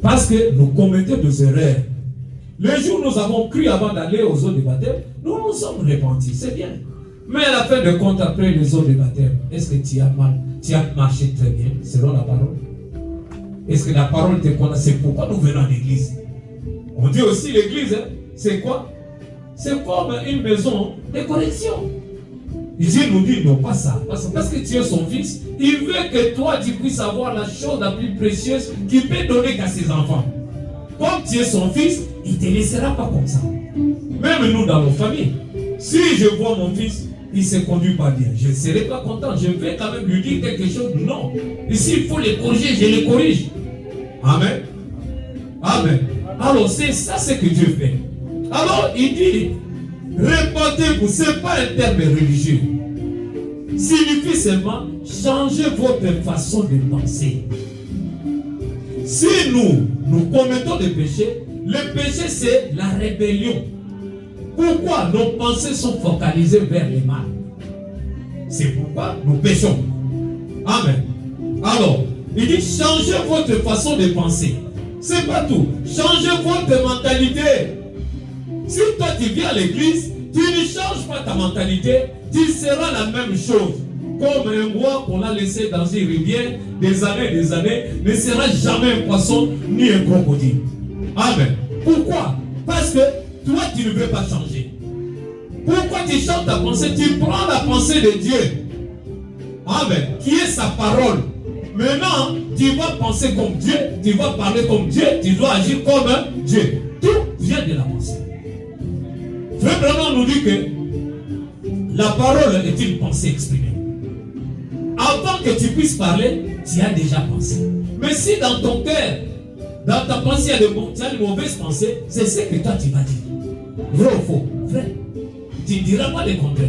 Parce que nous commettons des erreurs. Le jour où nous avons cru avant d'aller aux eaux de baptême, nous nous sommes repentis, c'est bien. Mais à la fin de compte, après les eaux de baptême, est-ce que tu as marché très bien selon la parole? Est-ce que la parole te connaît? C'est pourquoi nous venons à l'église. On dit aussi l'église, hein, c'est quoi? C'est comme une maison de correction. Dieu nous dit non, pas ça. Parce que tu es son fils, il veut que toi tu puisses avoir la chose la plus précieuse qu'il peut donner qu'à ses enfants. Comme tu es son fils, il ne te laissera pas comme ça. Même nous dans nos familles, si je vois mon fils, il ne se conduit pas bien, je ne serai pas content. Je vais quand même lui dire quelque chose. Non. Et s'il faut les corriger, je les corrige. Amen. Amen. Alors c'est ça ce que Dieu fait. Alors il dit, répentez-vous, ce n'est pas un terme religieux. Signifie seulement changer votre façon de penser. Si nous commettons des péchés, le péché c'est la rébellion. Pourquoi nos pensées sont focalisées vers le mal? C'est pourquoi nous péchons. Amen. Alors, il dit changez votre façon de penser. C'est pas tout. Changez votre mentalité. Si toi tu viens à l'église, tu ne changes pas ta mentalité, tu seras la même chose. Comme un roi qu'on a laissé dans une rivière des années, ne sera jamais un poisson ni un crocodile. Amen. Pourquoi? Parce que toi tu ne veux pas changer. Pourquoi tu changes ta pensée? Tu prends la pensée de Dieu. Amen. Qui est sa parole. Maintenant, tu vas penser comme Dieu, tu vas parler comme Dieu, tu dois agir comme Dieu. Tout vient de la pensée. Vraiment nous dit que la parole est une pensée exprimée. Avant que tu puisses parler, tu as déjà pensé. Mais si dans ton cœur, dans ta pensée, tu as de mauvaises pensées, c'est ce que toi tu vas dire. Vrai ou faux? Vrai. Tu ne diras pas le contraire.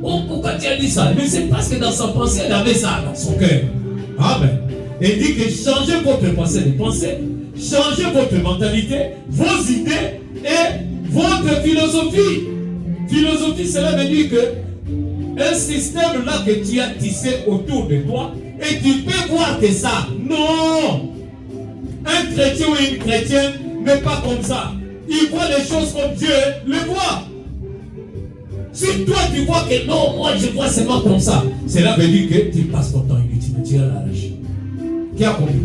Oh, pourquoi tu as dit ça? Mais c'est parce que dans sa pensée, elle avait ça dans son cœur. Amen. Et il dit que changez votre pensée de pensée, changez votre mentalité, vos idées et votre philosophie. Philosophie, cela veut dire que un système là que tu as tissé autour de toi et tu peux voir que ça. Non! Un chrétien ou une chrétienne n'est pas comme ça. Il voit les choses comme Dieu les voit. Si toi tu vois que non, moi je vois seulement comme ça, cela veut dire que tu passes ton temps inutile, tu as l'arrache. Qui a compris?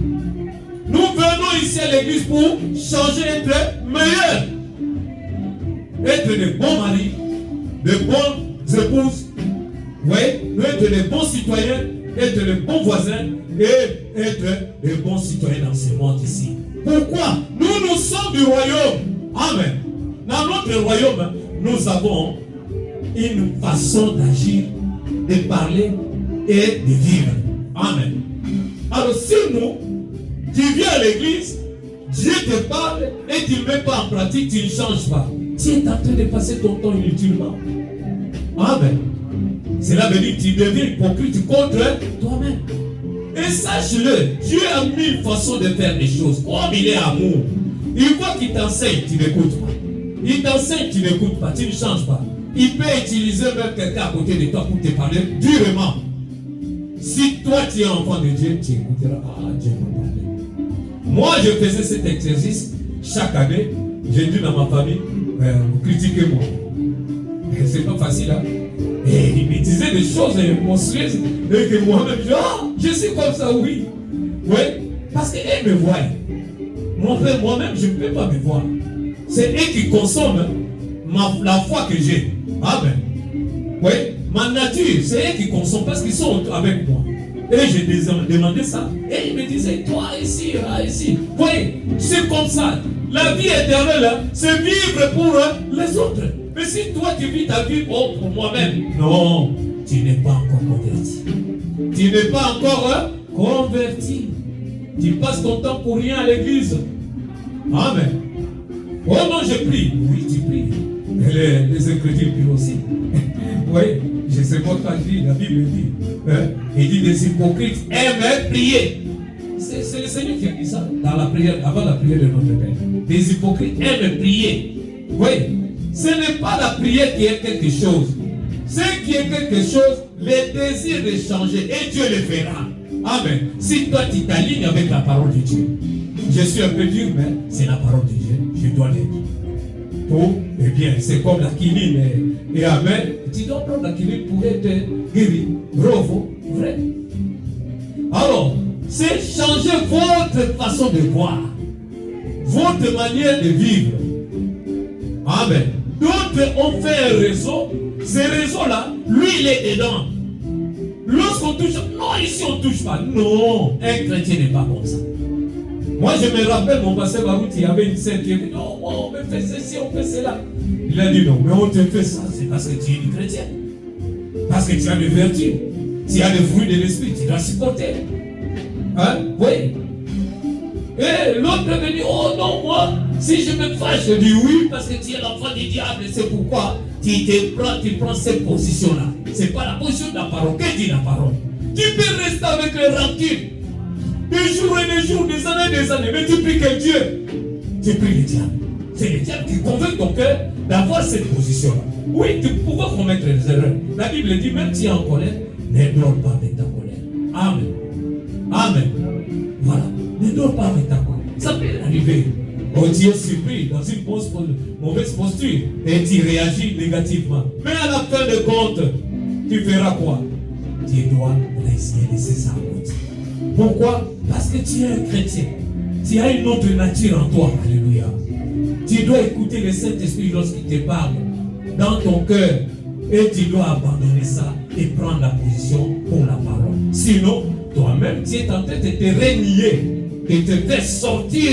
Nous venons ici à l'église pour changer, être meilleurs. Être de bons maris, de bonnes épouses, oui, être de bons citoyens, être de bons voisins et être de bons citoyens dans ce monde ici. Pourquoi? Nous sommes du royaume. Amen. Dans notre royaume, nous avons une façon d'agir, de parler et de vivre. Amen. Alors si tu viens à l'église, Dieu te parle et tu ne mets pas en pratique, tu ne changes pas. Tu es en train de passer ton temps inutilement. Amen. Cela veut dire que tu deviens hypocrite contre toi-même. Et sache-le, Dieu a mille façons de faire les choses. Comme il est amour. Il voit qu'il t'enseigne, tu n'écoutes pas. Il t'enseigne, tu n'écoutes pas, tu ne changes pas. Il peut utiliser même quelqu'un à côté de toi pour te parler durement. Si toi tu es enfant de Dieu, tu écouteras. Ah, Dieu m'a parlé. Moi, je faisais cet exercice chaque année. J'ai dit dans ma famille, critiquez-moi. C'est pas facile, hein? Et il me disait des choses monstrueuses. Et que moi-même, je suis comme ça, oui. Oui, parce qu'elle me voit. Moi-même, je ne peux pas me voir. C'est eux qui consomment la foi que j'ai. Amen. Oui, ma nature, c'est eux qui consomment parce qu'ils sont avec moi. Et je demandais ça. Et il me disait, toi ici, ici. Oui, c'est comme ça. La vie éternelle, c'est vivre pour les autres. Mais si toi tu vis ta vie pour moi-même, non, tu n'es pas encore converti. Tu n'es pas encore converti. Tu passes ton temps pour rien à l'église. Amen. Oh non, je prie. Oui, tu pries. Et les Écritures prient aussi. Oui, je sais pas quand je dis, la Bible dit. Il dit des hypocrites aiment prier. C'est le Seigneur qui a dit ça dans la prière, avant la prière de notre Père. Des hypocrites aiment prier. Oui, ce n'est pas la prière qui est quelque chose. Ce qui est quelque chose, le désir de changer. Et Dieu le fera. Amen. Si toi tu t'alignes avec la parole de Dieu. je suis un peu dur, mais c'est la parole de Dieu, je dois l'être. Pour, eh bien, c'est comme la quinine et amen. Tu dois prendre la quinine pour être guéri. Bravo, vrai. Alors, c'est changer votre façon de voir, votre manière de vivre. Amen. D'autres ont fait un réseau. Ces réseaux-là, lui, il est dedans. Lorsqu'on touche, non, ici on ne touche pas. Non, un chrétien n'est pas comme ça. Moi, je me rappelle, mon pasteur Barout, il y avait une scène qui a dit, non, on me fait ceci, on fait cela. Il a dit, non, mais on te fait ça, c'est parce que tu es une chrétienne. Parce que tu as des vertus. Tu as des fruits de l'esprit, tu dois supporter. Hein? Oui. Et l'autre me dit, oh non, moi, si je me fâche, je dis oui, parce que tu es l'enfant du diable, c'est pourquoi tu prends cette position-là. Ce n'est pas la position de la parole. Que dit la parole? Tu peux rester avec les rancunes. Des jours et des jours, des années, mais tu pries quel Dieu? Tu pries le diable. C'est le diable qui convainc ton cœur d'avoir cette position-là. Oui, tu pouvais commettre des erreurs. La Bible dit, même si tu es en colère, ne dors pas avec ta colère. Amen. Amen. Voilà. Ne dors pas avec ta colère. Ça peut arriver. Oh, tu es surpris dans une mauvaise posture et tu réagis négativement. Mais à la fin de compte, tu feras quoi? Tu dois laisser ça en route. Pourquoi? Parce que tu es un chrétien. Tu as une autre nature en toi. Alléluia. Tu dois écouter le Saint-Esprit lorsqu'il te parle dans ton cœur. Et tu dois abandonner ça et prendre la position pour la parole. Sinon, toi-même, tu es en train de te renier et te faire sortir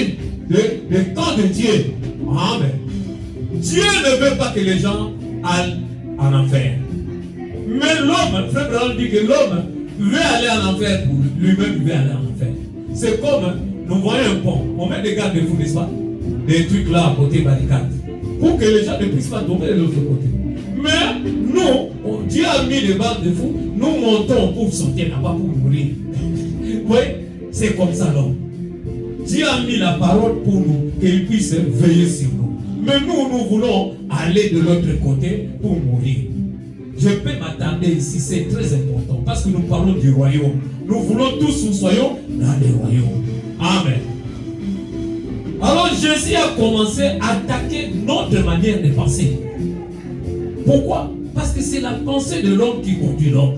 de camp de Dieu. Amen. Dieu ne veut pas que les gens aillent en enfer. Mais l'homme, frère Branham dit que l'homme veut aller en enfer pour lui-même, veut aller en enfer. C'est comme nous voyons un pont. On met des garde-fous, n'est-ce pas? Des trucs là à côté barricade. Pour que les gens ne puissent pas tomber de l'autre côté. Mais nous, Dieu a mis des garde-fous, nous montons pour sauter là-bas pour mourir. Oui, c'est comme ça l'homme. Dieu a mis la parole pour nous, qu'il puisse veiller sur nous. Mais nous voulons aller de l'autre côté pour mourir. Je peux m'attarder ici, c'est très important, parce que nous parlons du royaume. Nous voulons tous nous soyons dans le royaume. Amen. Alors Jésus a commencé à attaquer notre manière de penser. Pourquoi? Parce que c'est la pensée de l'homme qui conduit l'homme.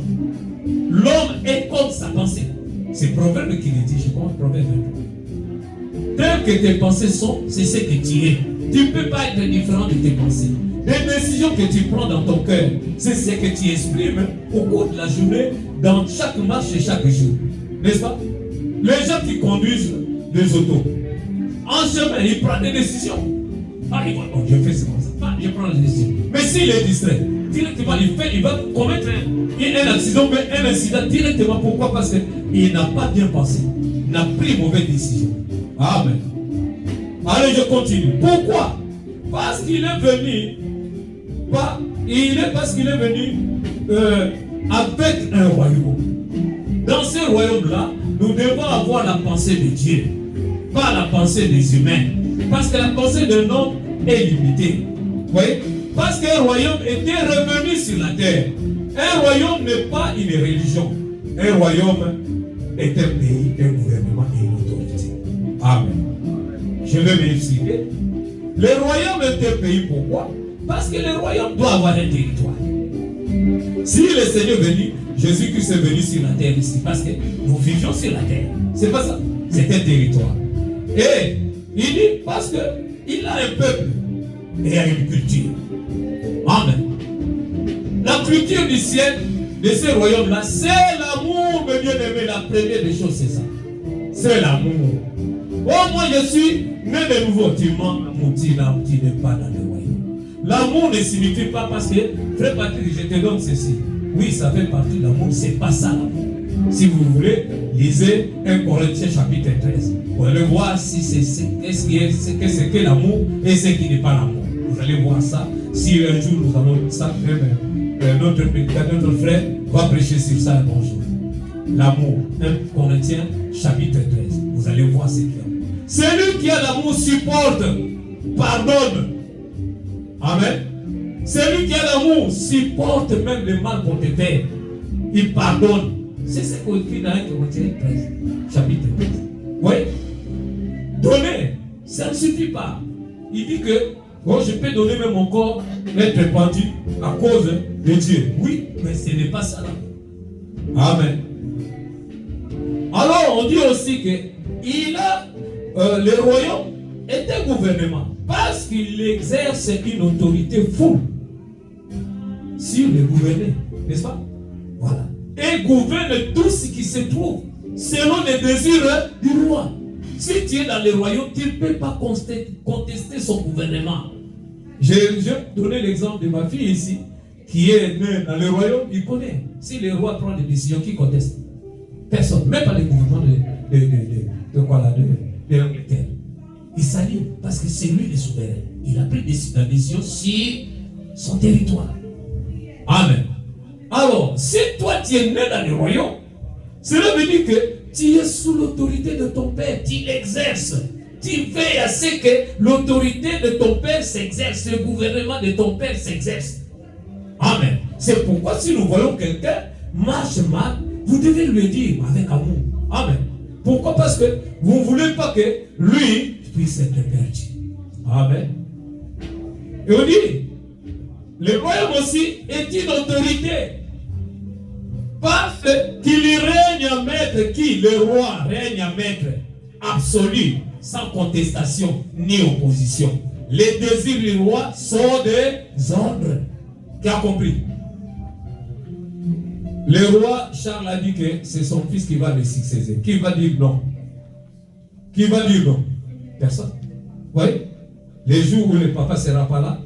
L'homme est comme sa pensée. C'est Proverbe qui le dit, je crois, Proverbe 23. Tel que tes pensées sont, c'est ce que tu es. Tu ne peux pas être différent de tes pensées. Les décisions que tu prends dans ton cœur, c'est ce que tu exprimes au cours de la journée, dans chaque marche et chaque jour. N'est-ce pas? Les gens qui conduisent des autos, en chemin, ils prennent des décisions. Ah, ils vont, oh, je fais ça comme ça. Ah, je prends la décision. Mais s'il est distrait, directement, il va commettre un accident, mais un incident directement. Pourquoi? Parce qu'il n'a pas bien pensé. Il n'a pris une mauvaise décision. Amen. Allez, je continue. Pourquoi? Parce qu'il est venu, parce qu'il est venu avec un royaume. Dans ce royaume-là, nous devons avoir la pensée de Dieu, pas la pensée des humains. Parce que la pensée d'un homme est limitée. Vous voyez? Parce qu'un royaume était revenu sur la terre. Un royaume n'est pas une religion. Un royaume est un pays, un gouvernement et une autorité. Amen. Je vais m'expliquer. Le royaume est un pays, pourquoi? Parce que le royaume doit avoir un territoire. Si le Seigneur est venu, Jésus-Christ est venu sur la terre ici, parce que nous vivions sur la terre. C'est pas ça. C'est un territoire. Et il dit parce qu'il a un peuple et a une culture. Amen. La culture du ciel, de ce royaume-là, c'est l'amour, mes bien-aimés. La première des choses, c'est ça. C'est l'amour. Oh, moi je suis né de nouveau. Tu n'es pas dans le royaume. L'amour ne signifie pas parce que, frère Patrick, je te donne ceci. Oui, ça fait partie de l'amour, c'est pas ça l'amour. Si vous voulez, lisez 1 Corinthiens chapitre 13. Vous allez voir si c'est que l'amour et ce qui n'est pas l'amour. Vous allez voir ça. Si un jour nous allons ça, notre frère va prêcher sur ça un bon jour. L'amour, 1 Corinthiens chapitre 13. Vous allez voir ce qu'il y a. Celui qui a l'amour supporte, pardonne. Amen. Celui qui a l'amour supporte même le mal qu'on te fait. Il pardonne. C'est ce qu'on écrit dans 1 Corinthiens 13, chapitre 13. Oui. Donner suffit pas. Il dit que je peux donner même mon corps, être pendu à cause de Dieu. Oui, mais ce n'est pas ça là. Amen. Alors on dit aussi que le royaume est un gouvernement parce qu'il exerce une autorité full sur les gouvernés, n'est-ce pas? Voilà. Et gouverne tout ce qui se trouve selon les désirs du roi. Si tu es dans le royaume, tu ne peux pas contester son gouvernement. Je vais donner l'exemple de ma fille ici, qui est née dans le royaume, il connaît. Si le roi prend des décisions, qui conteste? Personne, même pas le gouvernement de l'Angleterre. Il s'allie parce que c'est lui le souverain. Il a pris la décision sur son territoire. Amen. Alors, si toi tu es né dans le royaume, cela veut dire que tu es sous l'autorité de ton père, tu l'exerces. Tu veilles à ce que l'autorité de ton père s'exerce, le gouvernement de ton père s'exerce. Amen. C'est pourquoi si nous voyons quelqu'un marche mal, vous devez lui dire avec amour. Amen. Pourquoi? Parce que vous ne voulez pas que lui puisse être perdu. Amen. Et on dit, le royaume aussi est une autorité. Parce qu'il règne à maître qui? Le roi règne à maître absolu, sans contestation ni opposition. Les désirs du roi sont des ordres. Qui a compris? Le roi Charles a dit que c'est son fils qui va le succéder. Qui va dire non? Qui va dire non? Personne. Vous voyez? Les jours où le papa ne sera pas là,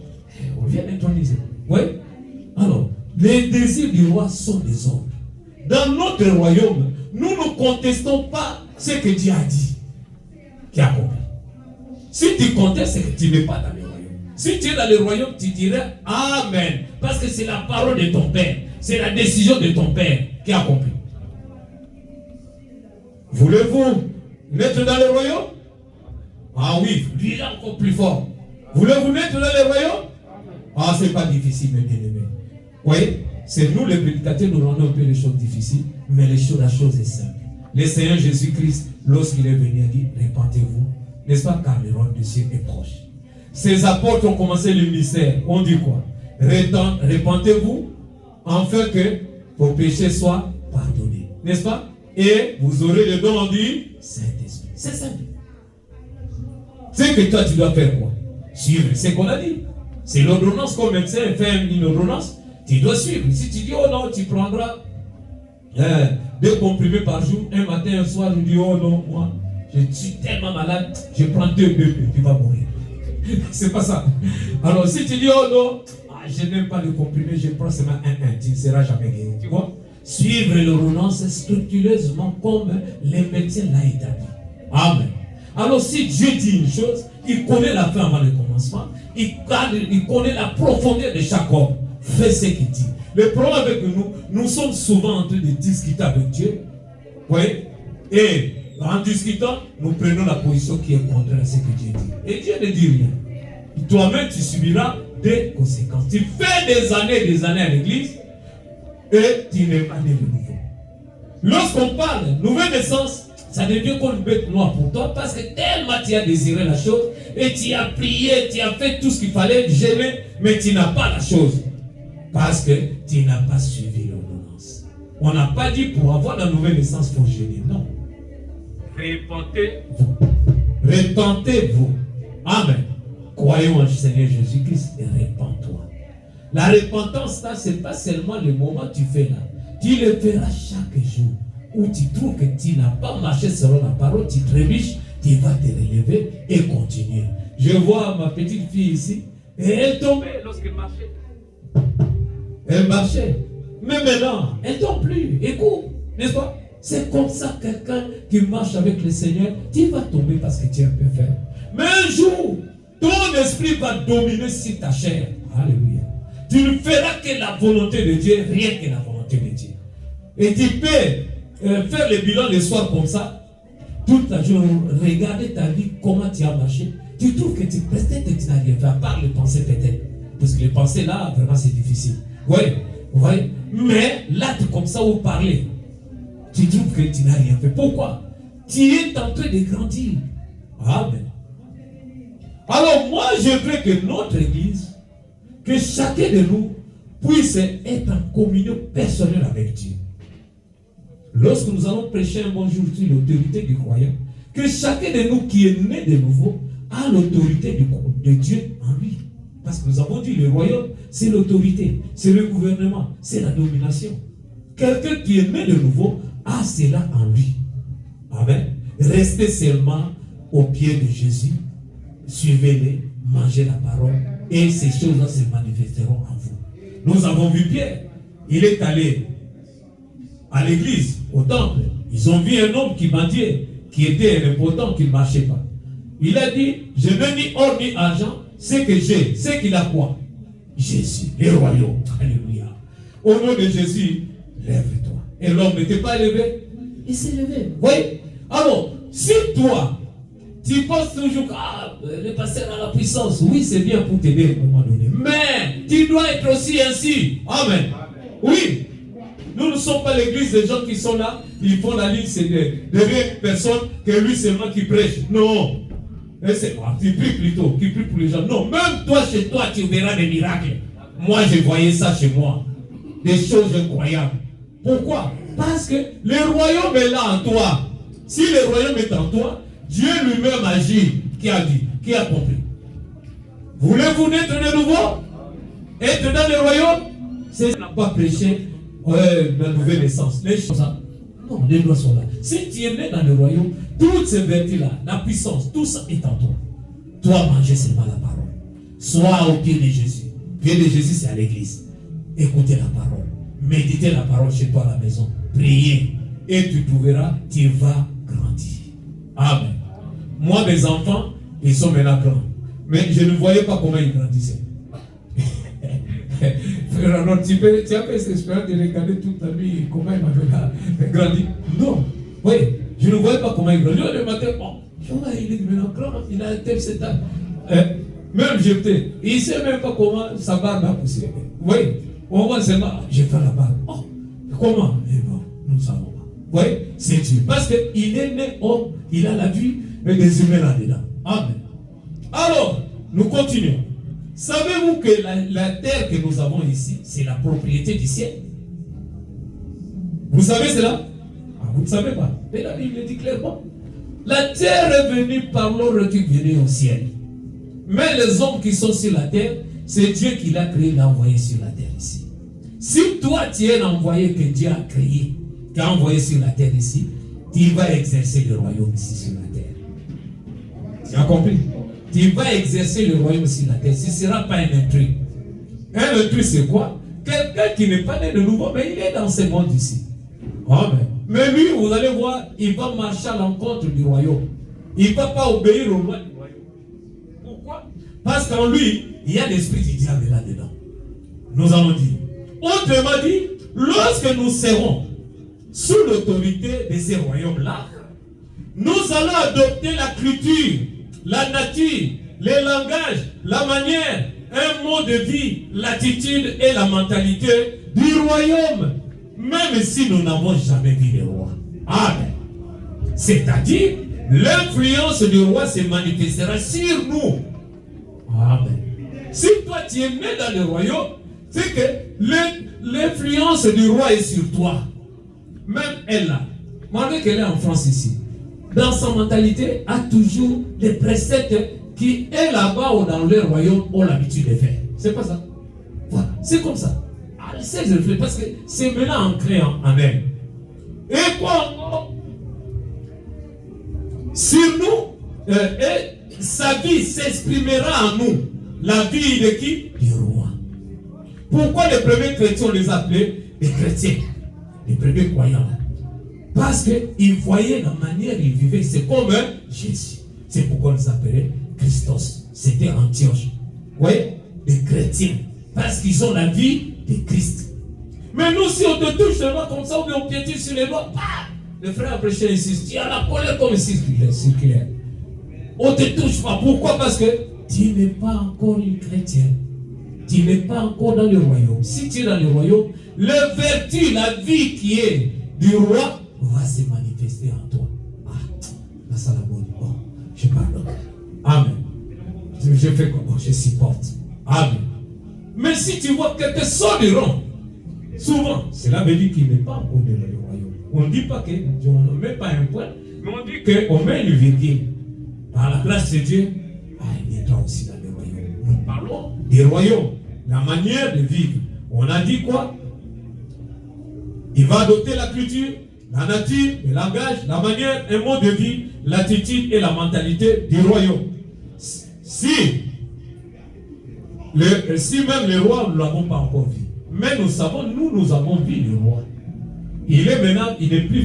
on vient introniser. Oui? Alors, les désirs du roi sont des ordres. Dans notre royaume, nous ne contestons pas ce que Dieu a dit. Qui a compris? Si tu contestes, c'est que tu n'es pas dans le royaume. Si tu es dans le royaume, tu dirais Amen. Parce que c'est la parole de ton père. C'est la décision de ton père qui a compris. Voulez-vous naître dans le royaume? Ah oui, lui est encore plus fort. Voulez-vous naître dans le royaume? Ah, c'est pas difficile, mes bien-aimés. Vous voyez? C'est nous les prédicateurs, nous rendons un peu les choses difficiles, mais la chose est simple. Le Seigneur Jésus-Christ, lorsqu'il est venu, a dit, répentez-vous. N'est-ce pas, car le royaume de Dieu est proche. Ces apôtres ont commencé le ministère. On dit quoi? Répentez-vous, afin que vos péchés soient pardonnés. N'est-ce pas? Et vous aurez le don du Saint-Esprit. C'est simple. C'est que toi, tu dois faire quoi? Suivre ce qu'on a dit. C'est l'ordonnance comme médecin fait une ordonnance. Tu dois suivre. Si tu dis, oh non, tu prendras 2 comprimés par jour, un matin, un soir, je dis, oh non, moi, je suis tellement malade, je prends 2, tu vas mourir. C'est pas ça. Alors, si tu dis, oh non, je n'aime pas le comprimé, je prends seulement un, tu ne seras jamais guéri. Tu vois? Suivre l'ordonnance scrupuleusement comme les médecins l'ont établi. Amen. Alors, si Dieu dit une chose, il connaît la fin avant le commencement, il connaît la profondeur de chaque homme. Fais ce qu'il dit. Le problème avec nous sommes souvent en train de discuter avec Dieu. Oui. Et en discutant, nous prenons la position qui est contraire à ce que Dieu dit. Et Dieu ne dit rien. Toi-même, tu subiras des conséquences. Tu fais des années à l'église et tu n'es pas né de nouveau. Lorsqu'on parle nouvelle naissance, ça devient comme une bête noire pour toi parce que tellement tu as désiré la chose et tu as prié, tu as fait tout ce qu'il fallait, gêner, mais tu n'as pas la chose. Parce que tu n'as pas suivi l'ordonnance. On n'a pas dit pour avoir la nouvelle naissance, il faut gêner. Non. Répentez-vous. Répentez-vous. Amen. Croyons en Seigneur Jésus-Christ et répands-toi. La repentance, là, ce n'est pas seulement le moment que tu fais là. Tu le feras chaque jour. Où tu trouves que tu n'as pas marché selon la parole, tu trébuches, tu vas te relever et continuer. Je vois ma petite fille ici, et elle tombait lorsqu'elle marchait. Elle marchait. Mais maintenant, elle ne tombe plus. Écoute, n'est-ce pas? C'est comme ça, quelqu'un qui marche avec le Seigneur, tu vas tomber parce que tu es un peu faible. Mais un jour, ton esprit va dominer sur ta chair. Alléluia. Tu ne feras que la volonté de Dieu, rien que la volonté de Dieu. Et tu peux faire le bilan le soir comme ça, toute la journée, regarder ta vie, comment tu as marché. Tu trouves que peut-être tu n'as rien fait, à part les pensées peut-être. Parce que les pensées là, vraiment c'est difficile. Oui, vous voyez. Mais l'acte comme ça, où parler, tu trouves que tu n'as rien fait. Pourquoi? Tu es en train de grandir. Amen. Alors moi, je veux que notre Église, que chacun de nous puisse être en communion personnelle avec Dieu. Lorsque nous allons prêcher un bon jour sur l'autorité du croyant, que chacun de nous qui est né de nouveau a l'autorité de Dieu en lui. Parce que nous avons dit, le royaume, c'est l'autorité, c'est le gouvernement, c'est la domination. Quelqu'un qui est né de nouveau a cela en lui. Amen. Restez seulement au pied de Jésus, suivez-les, mangez la parole, et ces choses-là se manifesteront en vous. Nous avons vu Pierre, il est allé à l'église, au temple. Ils ont vu un homme qui mendiait, qui était impotent, qui ne marchait pas. Il a dit, je n'ai ni or ni argent, ce que j'ai, c'est qu'il a quoi? Jésus, le royaume. Alléluia. Au nom de Jésus, lève-toi. Et l'homme n'était pas levé, il s'est levé. Oui. Alors, si toi, tu penses toujours que le pasteur a la puissance, oui, c'est bien pour t'aider à un moment donné. Mais tu dois être aussi ainsi. Amen. Oui. Nous ne sommes pas l'église des gens qui sont là, ils font la ligne, c'est derrière personne que lui seulement qui prêche. Non. Et c'est moi, tu pries plutôt, qui prie pour les gens. Non, même toi, chez toi, tu verras des miracles. Moi, je voyais ça chez moi. Des choses incroyables. Pourquoi? Parce que le royaume est là en toi. Si le royaume est en toi, Dieu lui-même agit. Qui a dit? Qui a compris? Voulez-vous naître de nouveau? Être dans le royaume? C'est n'a pas prêché la nouvelle naissance. Les choses, non, les lois sont là. Si tu es né dans le royaume, toutes ces vertus-là, la puissance, tout ça est en toi. Toi, manger seulement la parole. Sois au pied de Jésus. Le pied de Jésus, c'est à l'église. Écoutez la parole. Méditez la parole chez toi à la maison. Priez. Et tu trouveras, tu vas grandir. Amen. Moi, mes enfants, ils sont maintenant grands. Mais je ne voyais pas comment ils grandissaient. Frère Arnaud, tu as fait cette expérience de regarder toute ta vie, comment il m'avait grandi. Non. Oui, je ne voyais pas comment il grandit. Le matin, il est maintenant grand, il a un tel cet âge. Même j'étais, il ne sait même pas comment sa barbe a poussé. Oui, on voit seulement, j'ai fait la barbe. Oh, comment? Eh bon, nous ne savons pas. Oui, c'est Dieu. Parce qu'il est né homme, il a la vie des humains là-dedans. Amen. Alors, nous continuons. Savez-vous que la terre que nous avons ici, c'est la propriété du ciel? Vous savez cela? Vous ne savez pas. Mais la Bible dit clairement. La terre est venue par l'eau qui venait au ciel. Mais les hommes qui sont sur la terre, c'est Dieu qui l'a créé, l'a envoyé sur la terre ici. Si toi tu es l'envoyé que Dieu a créé, qui a envoyé sur la terre ici, tu vas exercer le royaume ici sur la terre. Tu as compris? Tu vas exercer le royaume sur la terre. Ce ne sera pas un intrus. Un intrus, c'est quoi? Quelqu'un qui n'est pas né de nouveau, mais il est dans ce monde ici. Amen. Mais lui, vous allez voir, il va marcher à l'encontre du royaume. Il ne va pas obéir aux lois du royaume. Pourquoi? Parce qu'en lui, il y a l'esprit du diable là-dedans. Nous allons dire. Autrement dit, lorsque nous serons sous l'autorité de ces royaumes-là, nous allons adopter la culture, la nature, les langages, la manière, un mode de vie, l'attitude et la mentalité du royaume, même si nous n'avons jamais vu le roi. Amen. C'est-à-dire, l'influence du roi se manifestera sur nous. Amen. Si toi tu es né dans le royaume, c'est que l'influence du roi est sur toi. Même elle là, malgré qu'elle est en France ici, dans sa mentalité, a toujours des préceptes qui, est là-bas ou dans le royaume, ont l'habitude de faire. C'est pas ça. Voilà, c'est comme ça. Elle sait le faire parce que c'est maintenant ancré en elle. Et quoi encore? Sur nous, et sa vie s'exprimera en nous. La vie de qui? Du roi. Pourquoi les premiers chrétiens, on les appelait les chrétiens? Les premiers croyants. Parce qu'ils voyaient la manière dont ils vivaient. C'est comme Jésus. C'est pourquoi on les appelait Christos. C'était Antioche. Vous voyez? Les chrétiens. Parce qu'ils ont la vie de Christ. Mais nous, si on te touche seulement comme ça, on piétine sur les doigts, le frère prêchait ici. Tu as la colère comme circulaire. On ne te touche pas. Pourquoi? Parce que tu n'es pas encore une chrétienne. Tu n'es pas encore dans le royaume. Si tu es dans le royaume, la vertu, la vie qui est du roi va se manifester en toi. La salamone. Bon, je pardonne. Amen. je fais comment? Je supporte. Amen. Mais si tu vois quelqu'un sort du rang, souvent, cela veut dire qu'il n'est pas encore dans le royaume. On ne dit pas qu'on ne met pas un point, mais on dit qu'on met une virgule. Par la grâce de Dieu, il viendra aussi dans le royaume. Nous parlons du royaume, la manière de vivre. On a dit quoi? Il va adopter la culture, la nature, le langage, la manière, un mode de vie, l'attitude et la mentalité du royaume. Si même le roi, nous ne l'avons pas encore vu. Mais nous savons, nous avons vu le roi. Il est maintenant, il n'est plus